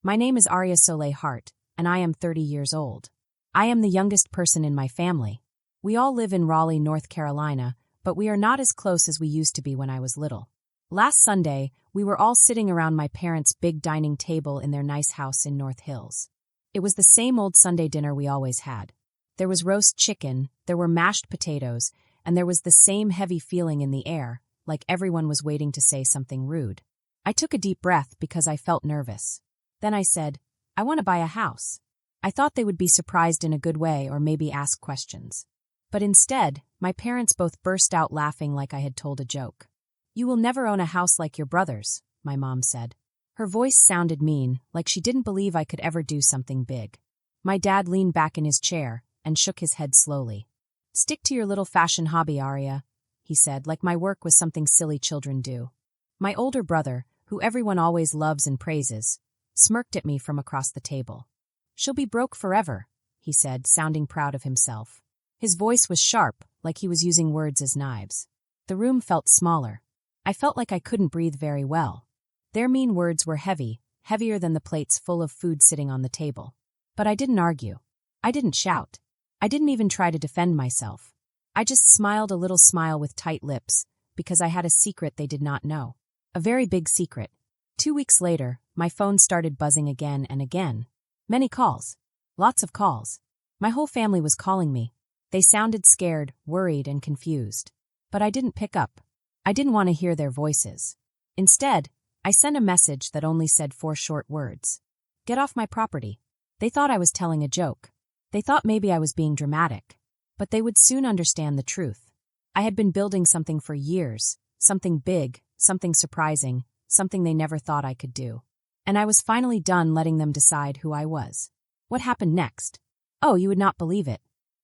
My name is Arya Soleil Hart, and I am 30 years old. I am the youngest person in my family. We all live in Raleigh, North Carolina, but we are not as close as we used to be when I was little. Last Sunday, we were all sitting around my parents' big dining table in their nice house in North Hills. It was the same old Sunday dinner we always had. There was roast chicken, there were mashed potatoes, and there was the same heavy feeling in the air, like everyone was waiting to say something rude. I took a deep breath because I felt nervous. Then I said, I want to buy a house. I thought they would be surprised in a good way or maybe ask questions. But instead, my parents both burst out laughing like I had told a joke. You will never own a house like your brother's, my mom said. Her voice sounded mean, like she didn't believe I could ever do something big. My dad leaned back in his chair and shook his head slowly. Stick to your little fashion hobby, Arya, he said, like my work was something silly children do. My older brother, who everyone always loves and praises, smirked at me from across the table. She'll be broke forever, he said, sounding proud of himself. His voice was sharp, like he was using words as knives. The room felt smaller. I felt like I couldn't breathe very well. Their mean words were heavy, heavier than the plates full of food sitting on the table. But I didn't argue. I didn't shout. I didn't even try to defend myself. I just smiled a little smile with tight lips, because I had a secret they did not know. A very big secret. 2 weeks later, my phone started buzzing again and again. Many calls. Lots of calls. My whole family was calling me. They sounded scared, worried, and confused. But I didn't pick up. I didn't want to hear their voices. Instead, I sent a message that only said 4 short words. Get off my property. They thought I was telling a joke. They thought maybe I was being dramatic. But they would soon understand the truth. I had been building something for years, something big, something surprising, something they never thought I could do. And I was finally done letting them decide who I was. What happened next? Oh, you would not believe it.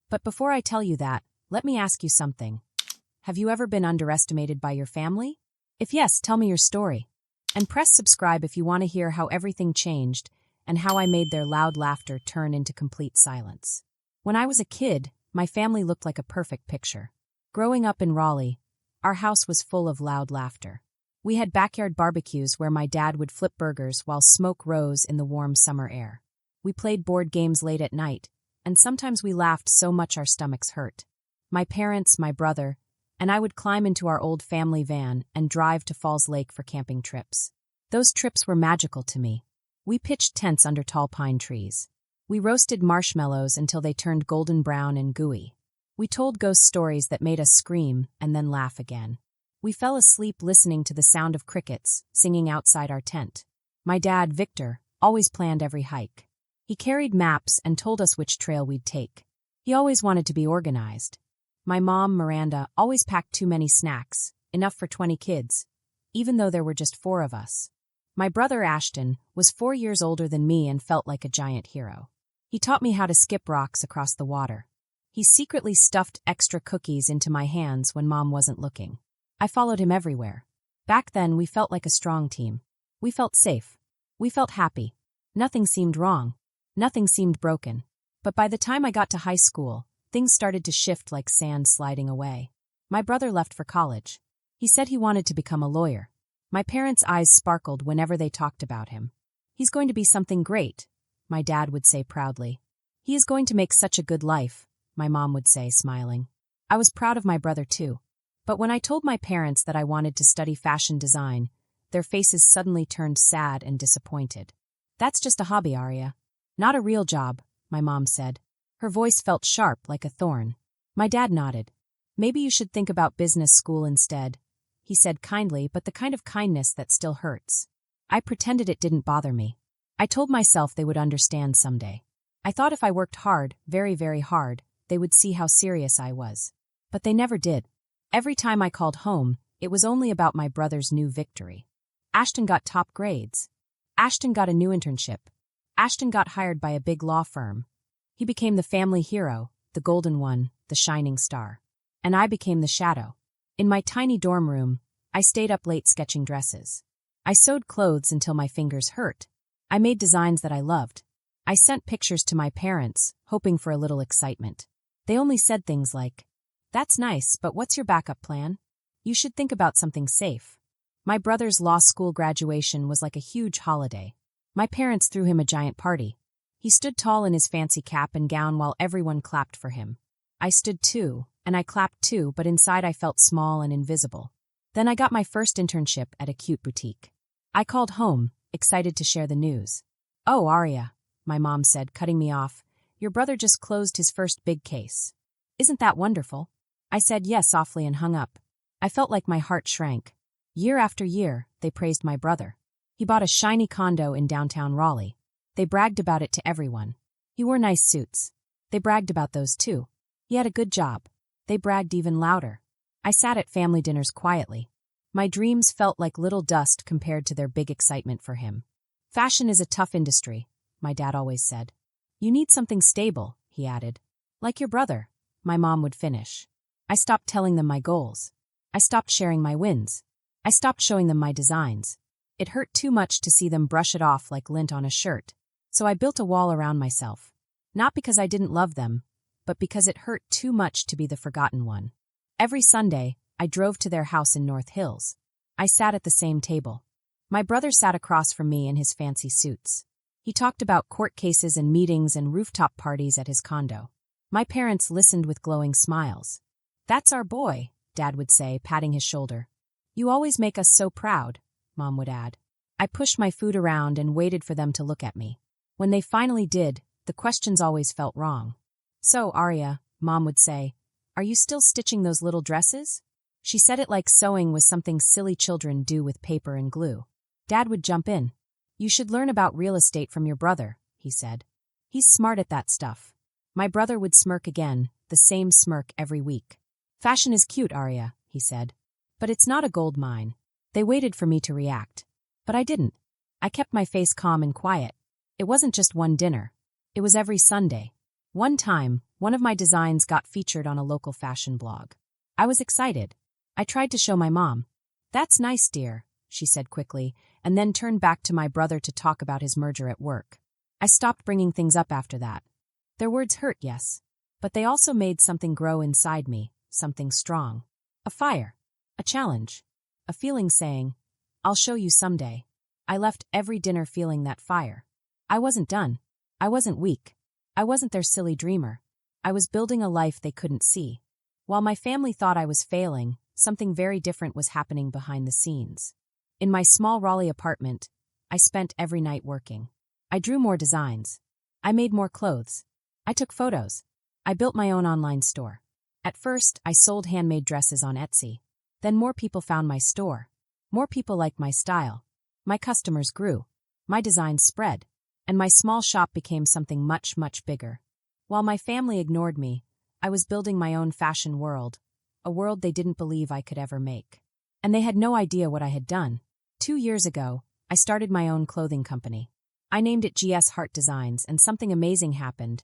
But before I tell you that, let me ask you something. Have you ever been underestimated by your family? If yes, tell me your story. And press subscribe if you want to hear how everything changed and how I made their loud laughter turn into complete silence. When I was a kid, my family looked like a perfect picture. Growing up in Raleigh, our house was full of loud laughter. We had backyard barbecues where my dad would flip burgers while smoke rose in the warm summer air. We played board games late at night, and sometimes we laughed so much our stomachs hurt. My parents, my brother, and I would climb into our old family van and drive to Falls Lake for camping trips. Those trips were magical to me. We pitched tents under tall pine trees. We roasted marshmallows until they turned golden brown and gooey. We told ghost stories that made us scream and then laugh again. We fell asleep listening to the sound of crickets singing outside our tent. My dad, Victor, always planned every hike. He carried maps and told us which trail we'd take. He always wanted to be organized. My mom, Miranda, always packed too many snacks, enough for 20 kids, even though there were just 4 of us. My brother, Ashton, was 4 years older than me and felt like a giant hero. He taught me how to skip rocks across the water. He secretly stuffed extra cookies into my hands when Mom wasn't looking. I followed him everywhere. Back then, we felt like a strong team. We felt safe. We felt happy. Nothing seemed wrong. Nothing seemed broken. But by the time I got to high school, things started to shift like sand sliding away. My brother left for college. He said he wanted to become a lawyer. My parents' eyes sparkled whenever they talked about him. He's going to be something great, my dad would say proudly. He is going to make such a good life, my mom would say, smiling. I was proud of my brother too. But when I told my parents that I wanted to study fashion design, their faces suddenly turned sad and disappointed. That's just a hobby, Arya. Not a real job, my mom said. Her voice felt sharp like a thorn. My dad nodded. Maybe you should think about business school instead, he said kindly, but the kind of kindness that still hurts. I pretended it didn't bother me. I told myself they would understand someday. I thought if I worked hard, very, very hard, they would see how serious I was. But they never did. Every time I called home, it was only about my brother's new victory. Ashton got top grades. Ashton got a new internship. Ashton got hired by a big law firm. He became the family hero, the golden one, the shining star. And I became the shadow. In my tiny dorm room, I stayed up late sketching dresses. I sewed clothes until my fingers hurt. I made designs that I loved. I sent pictures to my parents, hoping for a little excitement. They only said things like, "That's nice, but what's your backup plan? You should think about something safe." My brother's law school graduation was like a huge holiday. My parents threw him a giant party. He stood tall in his fancy cap and gown while everyone clapped for him. I stood too, and I clapped too, but inside I felt small and invisible. Then I got my first internship at a cute boutique. I called home, excited to share the news. "Oh, Arya," my mom said, cutting me off, "your brother just closed his first big case. Isn't that wonderful?" I said yes softly and hung up. I felt like my heart shrank. Year after year, they praised my brother. He bought a shiny condo in downtown Raleigh. They bragged about it to everyone. He wore nice suits. They bragged about those too. He had a good job. They bragged even louder. I sat at family dinners quietly. My dreams felt like little dust compared to their big excitement for him. "Fashion is a tough industry," my dad always said. "You need something stable," he added. "Like your brother," my mom would finish. I stopped telling them my goals. I stopped sharing my wins. I stopped showing them my designs. It hurt too much to see them brush it off like lint on a shirt. So I built a wall around myself. Not because I didn't love them, but because it hurt too much to be the forgotten one. Every Sunday, I drove to their house in North Hills. I sat at the same table. My brother sat across from me in his fancy suits. He talked about court cases and meetings and rooftop parties at his condo. My parents listened with glowing smiles. "That's our boy," Dad would say, patting his shoulder. "You always make us so proud," Mom would add. I pushed my food around and waited for them to look at me. When they finally did, the questions always felt wrong. "So, Arya," Mom would say, "are you still stitching those little dresses?" She said it like sewing was something silly children do with paper and glue. Dad would jump in. "You should learn about real estate from your brother," he said. "He's smart at that stuff." My brother would smirk again, the same smirk every week. "Fashion is cute, Arya," he said. "But it's not a gold mine." They waited for me to react. But I didn't. I kept my face calm and quiet. It wasn't just one dinner. It was every Sunday. One time, one of my designs got featured on a local fashion blog. I was excited. I tried to show my mom. "That's nice, dear," she said quickly, and then turned back to my brother to talk about his merger at work. I stopped bringing things up after that. Their words hurt, yes, but they also made something grow inside me, something strong. A fire. A challenge. A feeling saying, "I'll show you someday." I left every dinner feeling that fire. I wasn't done. I wasn't weak. I wasn't their silly dreamer. I was building a life they couldn't see. While my family thought I was failing, something very different was happening behind the scenes. In my small Raleigh apartment, I spent every night working. I drew more designs. I made more clothes. I took photos. I built my own online store. At first, I sold handmade dresses on Etsy. Then more people found my store. More people liked my style. My customers grew. My designs spread. And my small shop became something much, much bigger. While my family ignored me, I was building my own fashion world, a world they didn't believe I could ever make. And they had no idea what I had done. 2 years ago, I started my own clothing company. I named it GS Heart Designs, and something amazing happened.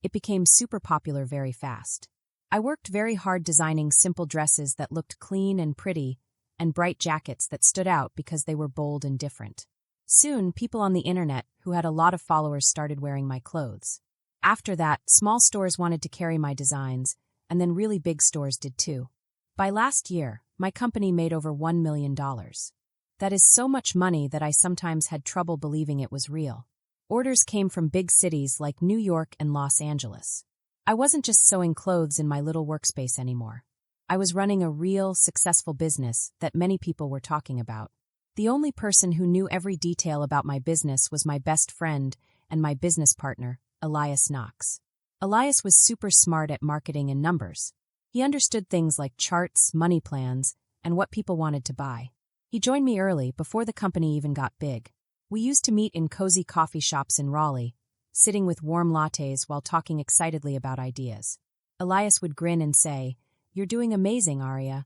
It became super popular very fast. I worked very hard designing simple dresses that looked clean and pretty, and bright jackets that stood out because they were bold and different. Soon, people on the internet who had a lot of followers started wearing my clothes. After that, small stores wanted to carry my designs, and then really big stores did too. By last year, my company made over $1 million. That is so much money that I sometimes had trouble believing it was real. Orders came from big cities like New York and Los Angeles. I wasn't just sewing clothes in my little workspace anymore. I was running a real, successful business that many people were talking about. The only person who knew every detail about my business was my best friend and my business partner, Elias Knox. Elias was super smart at marketing and numbers. He understood things like charts, money plans, and what people wanted to buy. He joined me early, before the company even got big. We used to meet in cozy coffee shops in Raleigh, sitting with warm lattes while talking excitedly about ideas. Elias would grin and say, "You're doing amazing, Arya."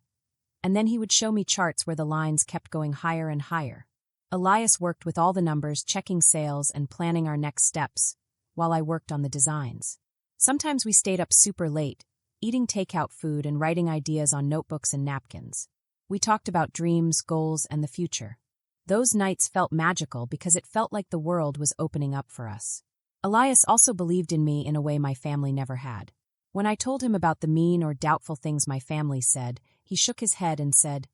And then he would show me charts where the lines kept going higher and higher. Elias worked with all the numbers, checking sales and planning our next steps, while I worked on the designs. Sometimes we stayed up super late, eating takeout food and writing ideas on notebooks and napkins. We talked about dreams, goals, and the future. Those nights felt magical because it felt like the world was opening up for us. Elias also believed in me in a way my family never had. When I told him about the mean or doubtful things my family said, he shook his head and said,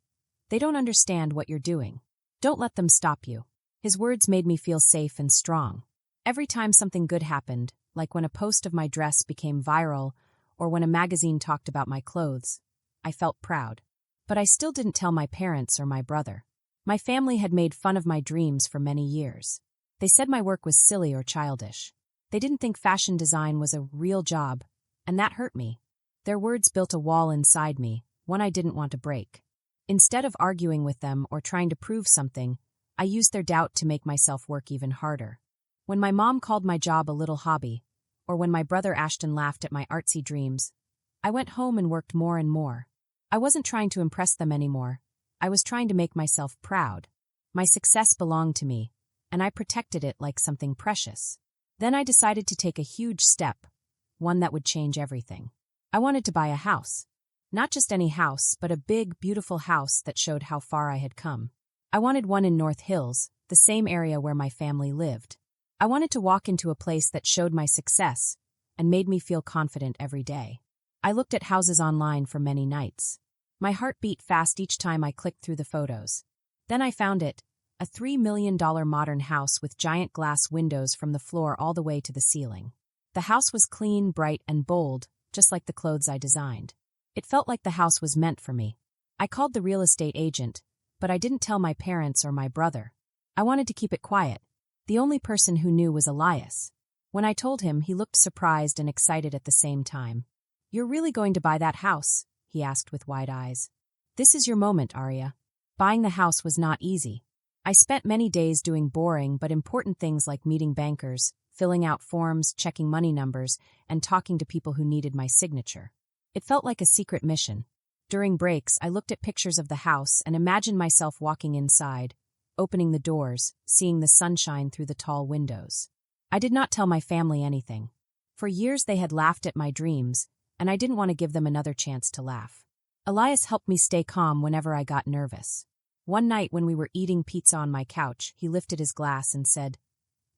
"They don't understand what you're doing. Don't let them stop you." His words made me feel safe and strong. Every time something good happened, like when a post of my dress became viral or when a magazine talked about my clothes, I felt proud. But I still didn't tell my parents or my brother. My family had made fun of my dreams for many years. They said my work was silly or childish. They didn't think fashion design was a real job, and that hurt me. Their words built a wall inside me, one I didn't want to break. Instead of arguing with them or trying to prove something, I used their doubt to make myself work even harder. When my mom called my job a little hobby, or when my brother Ashton laughed at my artsy dreams, I went home and worked more and more. I wasn't trying to impress them anymore. I was trying to make myself proud. My success belonged to me, and I protected it like something precious. Then I decided to take a huge step, one that would change everything. I wanted to buy a house. Not just any house, but a big, beautiful house that showed how far I had come. I wanted one in North Hills, the same area where my family lived. I wanted to walk into a place that showed my success and made me feel confident every day. I looked at houses online for many nights. My heart beat fast each time I clicked through the photos. Then I found it, a $3 million modern house with giant glass windows from the floor all the way to the ceiling. The house was clean, bright, and bold, just like the clothes I designed. It felt like the house was meant for me. I called the real estate agent, but I didn't tell my parents or my brother. I wanted to keep it quiet. The only person who knew was Elias. When I told him, he looked surprised and excited at the same time. "You're really going to buy that house?" he asked with wide eyes. "This is your moment, Arya." Buying the house was not easy. I spent many days doing boring but important things like meeting bankers, filling out forms, checking money numbers, and talking to people who needed my signature. It felt like a secret mission. During breaks, I looked at pictures of the house and imagined myself walking inside, opening the doors, seeing the sunshine through the tall windows. I did not tell my family anything. For years they had laughed at my dreams, and I didn't want to give them another chance to laugh. Elias helped me stay calm whenever I got nervous. One night when we were eating pizza on my couch, he lifted his glass and said,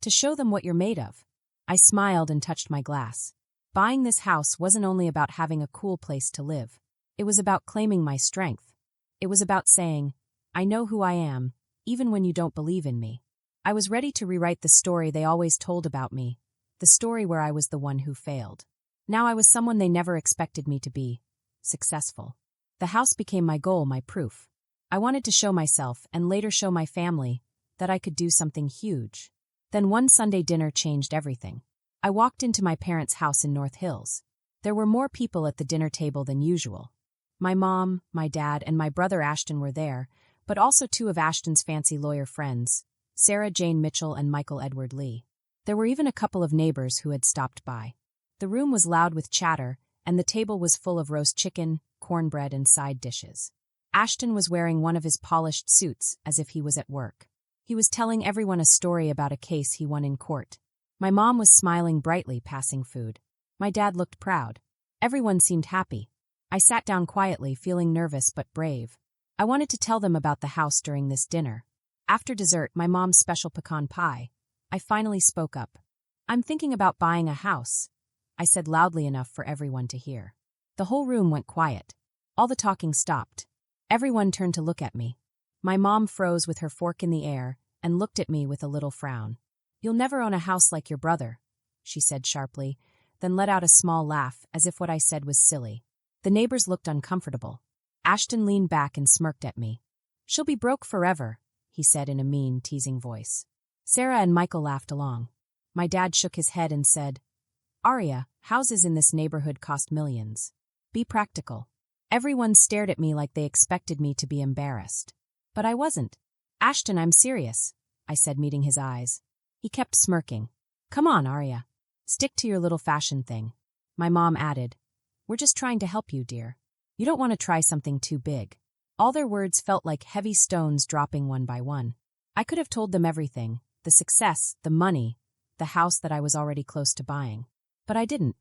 "To show them what you're made of." I smiled and touched my glass. Buying this house wasn't only about having a cool place to live. It was about claiming my strength. It was about saying, "I know who I am, even when you don't believe in me." I was ready to rewrite the story they always told about me, the story where I was the one who failed. Now I was someone they never expected me to be, successful. The house became my goal, my proof. I wanted to show myself, and later show my family, that I could do something huge. Then one Sunday dinner changed everything. I walked into my parents' house in North Hills. There were more people at the dinner table than usual. My mom, my dad, and my brother Ashton were there, but also two of Ashton's fancy lawyer friends, Sarah Jane Mitchell and Michael Edward Lee. There were even a couple of neighbors who had stopped by. The room was loud with chatter, and the table was full of roast chicken, cornbread, and side dishes. Ashton was wearing one of his polished suits, as if he was at work. He was telling everyone a story about a case he won in court. My mom was smiling brightly, passing food. My dad looked proud. Everyone seemed happy. I sat down quietly, feeling nervous but brave. I wanted to tell them about the house during this dinner. After dessert, my mom's special pecan pie, I finally spoke up. "I'm thinking about buying a house," I said loudly enough for everyone to hear. The whole room went quiet. All the talking stopped. Everyone turned to look at me. My mom froze with her fork in the air and looked at me with a little frown. "You'll never own a house like your brother," she said sharply, then let out a small laugh as if what I said was silly. The neighbors looked uncomfortable. Ashton leaned back and smirked at me. "She'll be broke forever," he said in a mean, teasing voice. Sarah and Michael laughed along. My dad shook his head and said, "Arya, houses in this neighborhood cost millions. Be practical." Everyone stared at me like they expected me to be embarrassed. But I wasn't. "Ashton, I'm serious," I said, meeting his eyes. He kept smirking. "Come on, Arya. Stick to your little fashion thing." My mom added, "We're just trying to help you, dear. You don't want to try something too big." All their words felt like heavy stones dropping one by one. I could have told them everything, the success, the money, the house that I was already close to buying. But I didn't.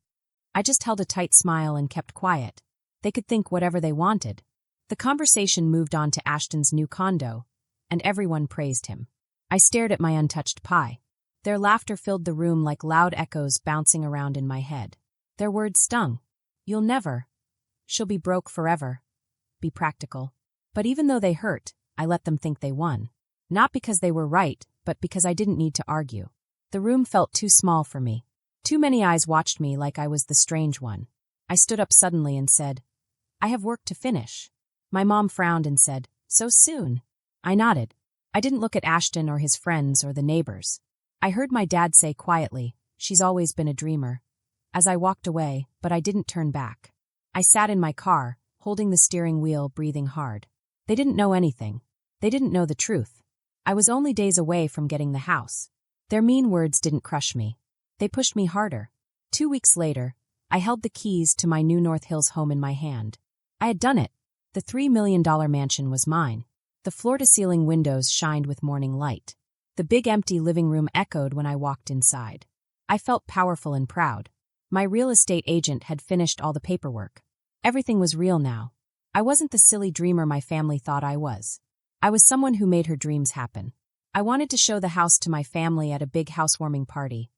I just held a tight smile and kept quiet. They could think whatever they wanted. The conversation moved on to Ashton's new condo, and everyone praised him. I stared at my untouched pie. Their laughter filled the room like loud echoes bouncing around in my head. Their words stung. "You'll never. She'll be broke forever. Be practical." But even though they hurt, I let them think they won. Not because they were right, but because I didn't need to argue. The room felt too small for me. Too many eyes watched me like I was the strange one. I stood up suddenly and said, "I have work to finish." My mom frowned and said, "So soon?" I nodded. I didn't look at Ashton or his friends or the neighbors. I heard my dad say quietly, "She's always been a dreamer," as I walked away, but I didn't turn back. I sat in my car, holding the steering wheel, breathing hard. They didn't know anything. They didn't know the truth. I was only days away from getting the house. Their mean words didn't crush me. They pushed me harder. 2 weeks later, I held the keys to my new North Hills home in my hand. I had done it. The $3 million mansion was mine. The floor-to-ceiling windows shined with morning light. The big empty living room echoed when I walked inside. I felt powerful and proud. My real estate agent had finished all the paperwork. Everything was real now. I wasn't the silly dreamer my family thought I was. I was someone who made her dreams happen. I wanted to show the house to my family at a big housewarming party.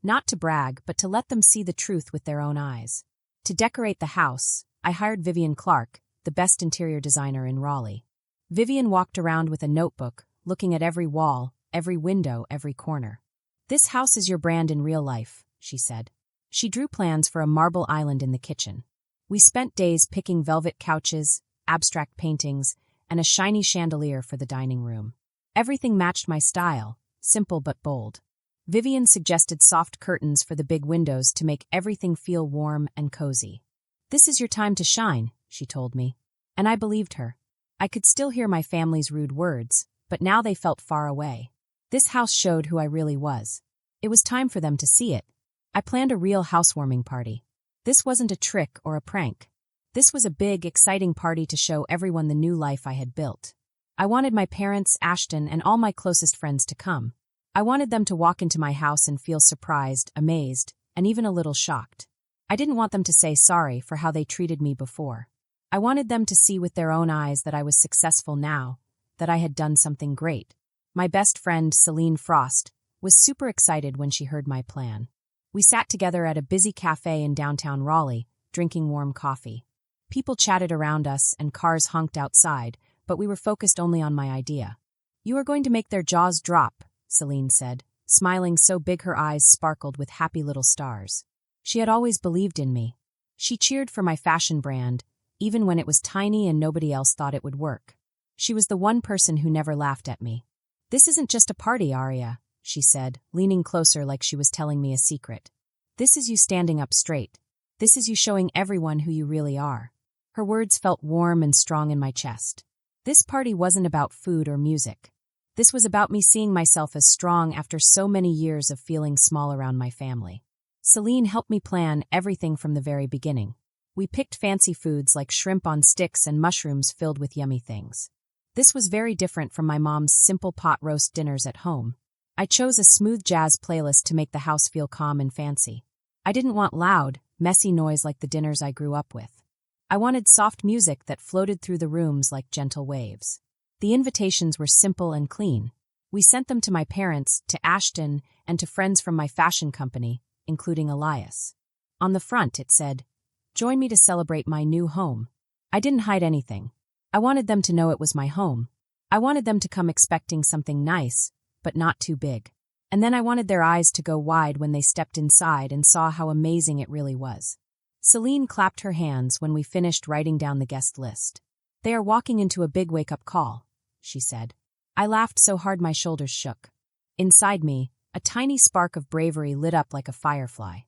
Not to brag, but to let them see the truth with their own eyes. To decorate the house, I hired Vivian Clark, the best interior designer in Raleigh. Vivian walked around with a notebook, looking at every wall, every window, every corner. "This house is your brand in real life," she said. She drew plans for a marble island in the kitchen. We spent days picking velvet couches, abstract paintings, and a shiny chandelier for the dining room. Everything matched my style, simple but bold. Vivian suggested soft curtains for the big windows to make everything feel warm and cozy. "This is your time to shine," she told me. And I believed her. I could still hear my family's rude words, but now they felt far away. This house showed who I really was. It was time for them to see it. I planned a real housewarming party. This wasn't a trick or a prank. This was a big, exciting party to show everyone the new life I had built. I wanted my parents, Ashton, and all my closest friends to come. I wanted them to walk into my house and feel surprised, amazed, and even a little shocked. I didn't want them to say sorry for how they treated me before. I wanted them to see with their own eyes that I was successful now, that I had done something great. My best friend, Celine Frost, was super excited when she heard my plan. We sat together at a busy cafe in downtown Raleigh, drinking warm coffee. People chatted around us and cars honked outside, but we were focused only on my idea. "You are going to make their jaws drop," Celine said, smiling so big her eyes sparkled with happy little stars. She had always believed in me. She cheered for my fashion brand, even when it was tiny and nobody else thought it would work. She was the one person who never laughed at me. "This isn't just a party, Aria," she said, leaning closer like she was telling me a secret. "This is you standing up straight. This is you showing everyone who you really are." Her words felt warm and strong in my chest. This party wasn't about food or music. This was about me seeing myself as strong after so many years of feeling small around my family. Celine helped me plan everything from the very beginning. We picked fancy foods like shrimp on sticks and mushrooms filled with yummy things. This was very different from my mom's simple pot roast dinners at home. I chose a smooth jazz playlist to make the house feel calm and fancy. I didn't want loud, messy noise like the dinners I grew up with. I wanted soft music that floated through the rooms like gentle waves. The invitations were simple and clean. We sent them to my parents, to Ashton, and to friends from my fashion company, including Elias. On the front it said, "Join me to celebrate my new home." I didn't hide anything. I wanted them to know it was my home. I wanted them to come expecting something nice, but not too big. And then I wanted their eyes to go wide when they stepped inside and saw how amazing it really was. Celine clapped her hands when we finished writing down the guest list. "They are walking into a big wake-up call," she said. I laughed so hard my shoulders shook. Inside me, a tiny spark of bravery lit up like a firefly.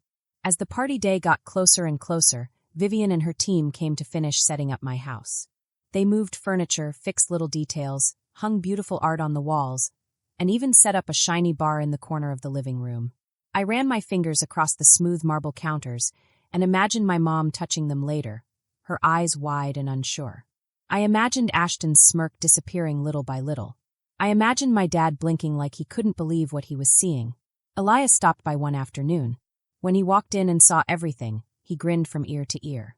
As the party day got closer and closer, Vivian and her team came to finish setting up my house. They moved furniture, fixed little details, hung beautiful art on the walls, and even set up a shiny bar in the corner of the living room. I ran my fingers across the smooth marble counters and imagined my mom touching them later, her eyes wide and unsure. I imagined Ashton's smirk disappearing little by little. I imagined my dad blinking like he couldn't believe what he was seeing. Elias stopped by one afternoon. When he walked in and saw everything, he grinned from ear to ear.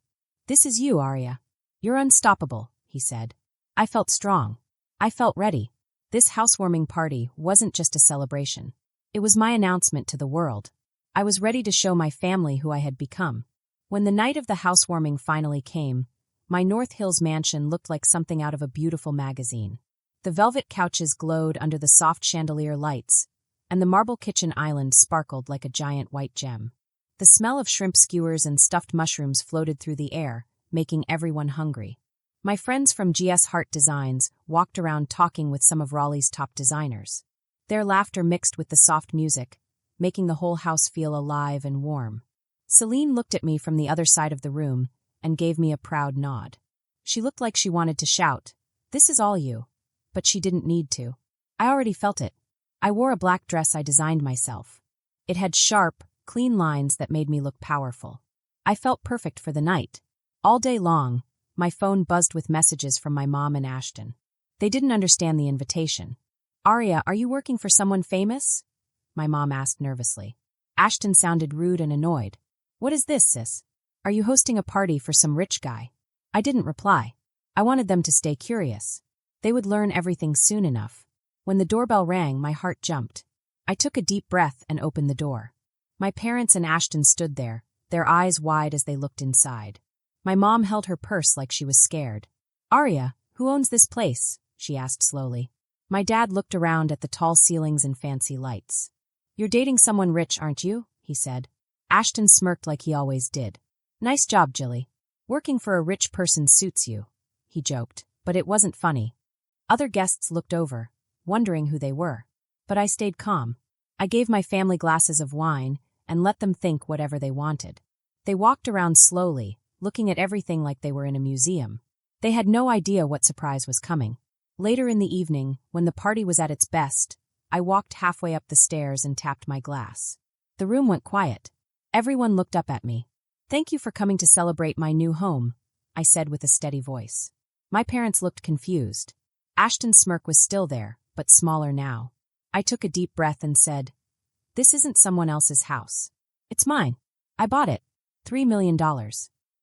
"This is you, Aria. You're unstoppable," he said. I felt strong. I felt ready. This housewarming party wasn't just a celebration. It was my announcement to the world. I was ready to show my family who I had become. When the night of the housewarming finally came, my North Hills mansion looked like something out of a beautiful magazine. The velvet couches glowed under the soft chandelier lights, and the marble kitchen island sparkled like a giant white gem. The smell of shrimp skewers and stuffed mushrooms floated through the air, making everyone hungry. My friends from GS Hart Designs walked around talking with some of Raleigh's top designers. Their laughter mixed with the soft music, making the whole house feel alive and warm. Celine looked at me from the other side of the room and gave me a proud nod. She looked like she wanted to shout, "This is all you." But she didn't need to. I already felt it. I wore a black dress I designed myself. It had sharp, clean lines that made me look powerful. I felt perfect for the night. All day long, my phone buzzed with messages from my mom and Ashton. They didn't understand the invitation. "Aria, are you working for someone famous?" my mom asked nervously. Ashton sounded rude and annoyed. "What is this, sis? Are you hosting a party for some rich guy?" I didn't reply. I wanted them to stay curious. They would learn everything soon enough. When the doorbell rang, my heart jumped. I took a deep breath and opened the door. My parents and Ashton stood there, their eyes wide as they looked inside. My mom held her purse like she was scared. "Aria, who owns this place?" she asked slowly. My dad looked around at the tall ceilings and fancy lights. "You're dating someone rich, aren't you?" he said. Ashton smirked like he always did. "Nice job, Jilly. Working for a rich person suits you," he joked, but it wasn't funny. Other guests looked over, wondering who they were. But I stayed calm. I gave my family glasses of wine and let them think whatever they wanted. They walked around slowly, looking at everything like they were in a museum. They had no idea what surprise was coming. Later in the evening, when the party was at its best, I walked halfway up the stairs and tapped my glass. The room went quiet. Everyone looked up at me. "Thank you for coming to celebrate my new home," I said with a steady voice. My parents looked confused. Ashton's smirk was still there, but smaller now. I took a deep breath and said, "This isn't someone else's house. It's mine. I bought it. $3 million.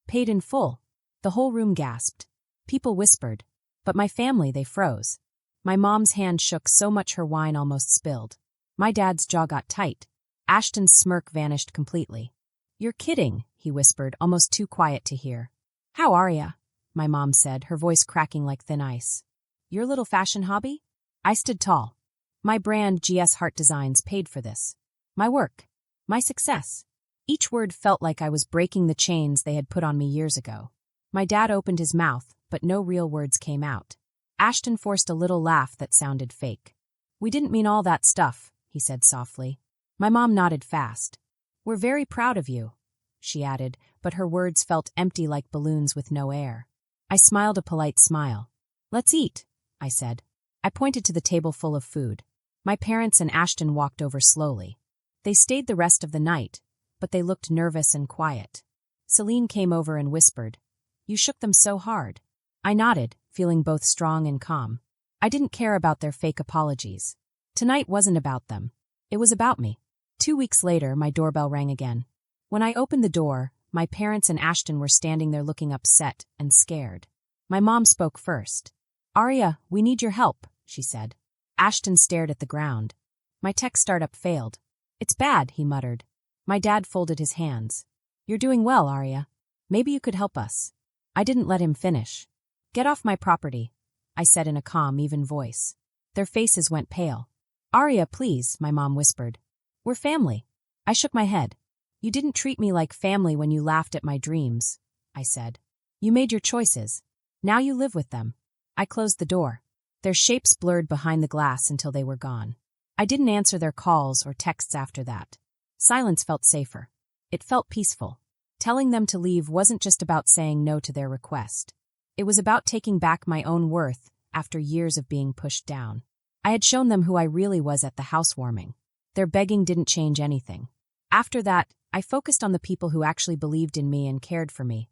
Paid in full." The whole room gasped. People whispered, but my family, they froze. My mom's hand shook so much her wine almost spilled. My dad's jaw got tight. Ashton's smirk vanished completely. "You're kidding," he whispered, almost too quiet to hear. "How are ya?" my mom said, her voice cracking like thin ice. "Your little fashion hobby?" I stood tall. My brand, GS Hart Designs, paid for this. My work. My success. Each word felt like I was breaking the chains they had put on me years ago. My dad opened his mouth, but no real words came out. Ashton forced a little laugh that sounded fake. "We didn't mean all that stuff," he said softly. My mom nodded fast. "We're very proud of you," she added, but her words felt empty like balloons with no air. I smiled a polite smile. "Let's eat," I said. I pointed to the table full of food. My parents and Ashton walked over slowly. They stayed the rest of the night, but they looked nervous and quiet. Celine came over and whispered, "You shook them so hard." I nodded, feeling both strong and calm. I didn't care about their fake apologies. Tonight wasn't about them. It was about me. 2 weeks later, my doorbell rang again. When I opened the door, my parents and Ashton were standing there looking upset and scared. My mom spoke first. "Aria, we need your help," she said. Ashton stared at the ground. "My tech startup failed." "It's bad," he muttered. My dad folded his hands. "You're doing well, Aria. Maybe you could help us." I didn't let him finish. "Get off my property," I said in a calm, even voice. Their faces went pale. "Aria, please," my mom whispered. "We're family." I shook my head. "You didn't treat me like family when you laughed at my dreams," I said. "You made your choices. Now you live with them." I closed the door. Their shapes blurred behind the glass until they were gone. I didn't answer their calls or texts after that. Silence felt safer. It felt peaceful. Telling them to leave wasn't just about saying no to their request. It was about taking back my own worth after years of being pushed down. I had shown them who I really was at the housewarming. Their begging didn't change anything. After that, I focused on the people who actually believed in me and cared for me.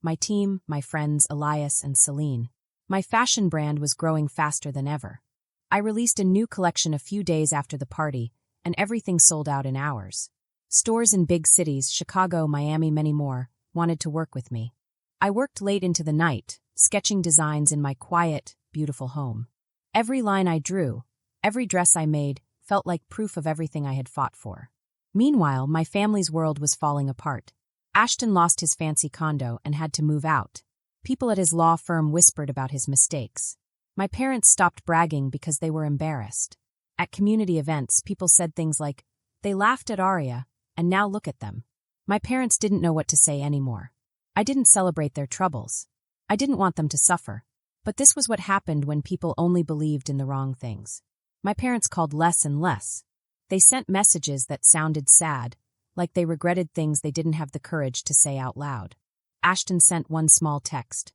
My team, my friends Elias and Celine. My fashion brand was growing faster than ever. I released a new collection a few days after the party, and everything sold out in hours. Stores in big cities, Chicago, Miami, many more, wanted to work with me. I worked late into the night, sketching designs in my quiet, beautiful home. Every line I drew, every dress I made, felt like proof of everything I had fought for. Meanwhile, my family's world was falling apart. Ashton lost his fancy condo and had to move out. People at his law firm whispered about his mistakes. My parents stopped bragging because they were embarrassed. At community events, people said things like, "They laughed at Arya, and now look at them." My parents didn't know what to say anymore. I didn't celebrate their troubles. I didn't want them to suffer. But this was what happened when people only believed in the wrong things. My parents called less and less. They sent messages that sounded sad, like they regretted things they didn't have the courage to say out loud. Ashton sent one small text.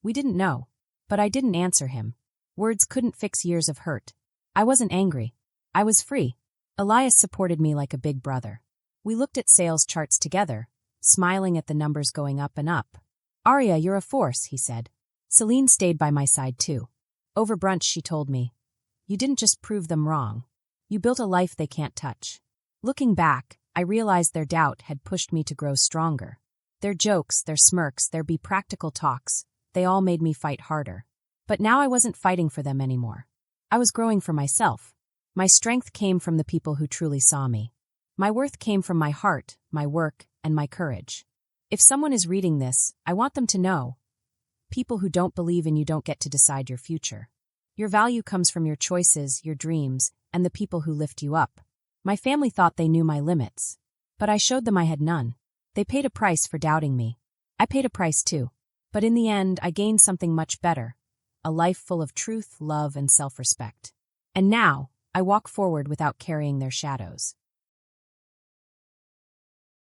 "We didn't know." But I didn't answer him. Words couldn't fix years of hurt. I wasn't angry. I was free. Elias supported me like a big brother. We looked at sales charts together, smiling at the numbers going up and up. "Arya, you're a force," he said. Celine stayed by my side too. Over brunch she told me, "You didn't just prove them wrong. You built a life they can't touch." Looking back, I realized their doubt had pushed me to grow stronger. Their jokes, their smirks, their be-practical talks, they all made me fight harder. But now I wasn't fighting for them anymore. I was growing for myself. My strength came from the people who truly saw me. My worth came from my heart, my work, and my courage. If someone is reading this, I want them to know, people who don't believe in you don't get to decide your future. Your value comes from your choices, your dreams, and the people who lift you up. My family thought they knew my limits, but I showed them I had none. They paid a price for doubting me. I paid a price too. But in the end, I gained something much better, a life full of truth, love, and self-respect. And now, I walk forward without carrying their shadows.